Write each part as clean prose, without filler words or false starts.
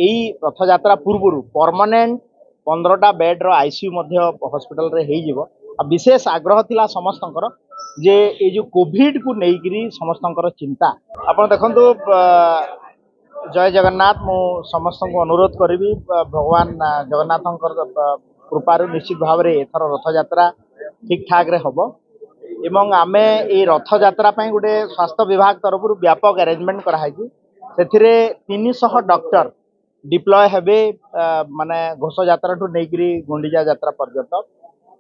यही रथयात्रा पूर्व permanent 15टा bed ICU hospital रे हो विशेष आग्रह थिला समस्तंकर जे ये जो कोविड को लेकर समस्तंकर चिंता आपण देखंतु जय जगन्नाथ मु समस्त को अनुरोध करी भगवान जगन्नाथ कृपार निश्चित भाव में एथर रथयात्रा ठीक ठाक रे हबो एवं आमे ए रथयात्रा गोटे स्वास्थ्य विभाग तरफ व्यापक अरेंजमेंट कराई से 300 डॉक्टर डिप्लॉय हेबे माने घोष यात्रा ठू नेकरी गुंडीजा यात्रा पर्यंत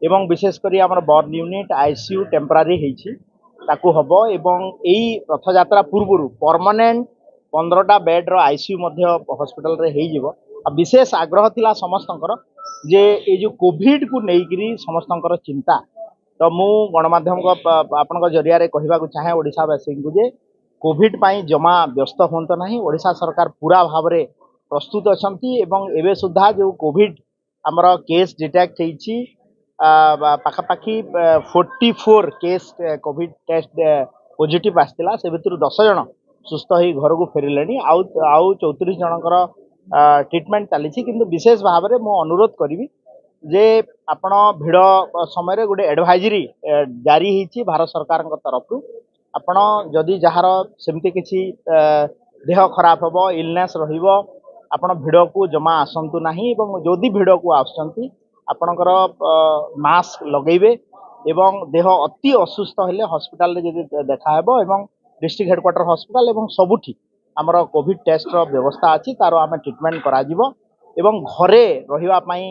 एवं विशेषकर आम बर्न यूनिट आईसीयू टेम्परारी होती हब एवं यही रथयात्रा पूर्व परमानेंट 15टा बेड आईसीयू हॉस्पिटल रे हो विशेष आग्रह थिला समस्तंकर जे ये जो कोविड को लेकर समस्तंकर चिंता तो मु गणमाध्यम आपण जरिया कहवाक चाहे ओडिशावासी को जे कोविड पाई जमा व्यस्त हूँ ना ओडिशा सरकार पूरा भाव में प्रस्तुत अच्छी एवं एवं सुधा जो कोविड आमर केस डिटेक्ट होती पाखापाखि 44 केस कोविड टेस्ट पॉजिटिव आसाला से भर 10 जन सुस्थ हो घर को फेरले आउ 34 जनकर ट्रिटमेंट चली किंतु विशेष भाव में मु अनुरोध करी जे आपण भिड़ समय गोटे एडवाइजरी जारी होती भारत सरकार तरफ आपण जदि जार सेमती किसी देह खराब हम इलनेस आपण भिड़ को जमा आसतु ना जदि भिड़ को आसुँच आपणकर मास्क लगेबे एवं देह अति असुस्थ हेले हॉस्पिटल रे जदि देखा हेबो एवं डिस्ट्रिक्ट हेडक्वार्टर हॉस्पिटल एवं सबुठी आमर कोविड टेस्ट रो व्यवस्था अच्छी तार आम ट्रिटमेंट करा जिवो एवं घरे रहिबा पई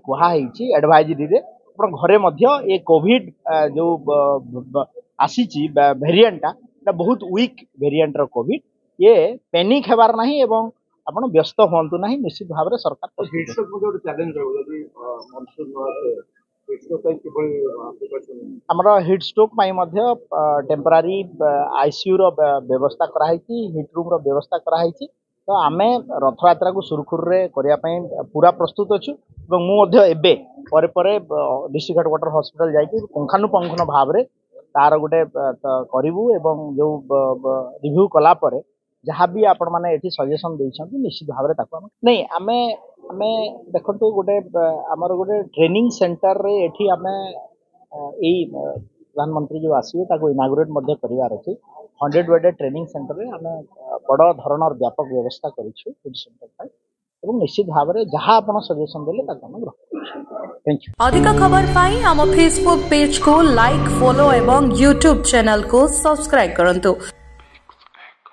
कुहाई एडवाइजरी रे आपण घरे मध्य ए कोविड जो आसीची वेरिएंटा बहुत वीक वेरिएंट रो कोविड ये पैनिक हेबार नाही एवं आपण व्यस्त होंतु नाही निश्चित भाव में सरकार आमर हिट स्ट्रोक टेम्परारी आईसीयू रो व्यवस्था कराई हिट रूम रो व्यवस्था कराई तो आमे रथयात्रा को सुरखुर रे करिया पई पूरा प्रस्तुत अच्छु मुझे डिस्ट्रिक्ट हेडक्वार्टर हॉस्पिटल जाकि पुंखानुपुंखन भाव में तार गोटे करूँ एवं जो रिव्यू कला परे जहाँ भी आपण मैंने ये सजेसन देते निश्चित भाव में नहीं आमे आमे देखो गोटे आमर गोटे ट्रेनिंग सेंटर रे एठी आमे प्रधानमंत्री जो आसवे इनागुरेट करार अच्छी 100 बेडेड ट्रेनिंग सेंटर रे आमे बड़ धरणर व्यापक व्यवस्था करिछु फूड सेंटर एवं निश्चित भाव में जहाँ आप सजेसन देले थैंक यू। अधिक खबर पाई आम फेसबुक पेज को लाइक फॉलो एवं यूट्यूब चैनल को सब्सक्राइब करंतु।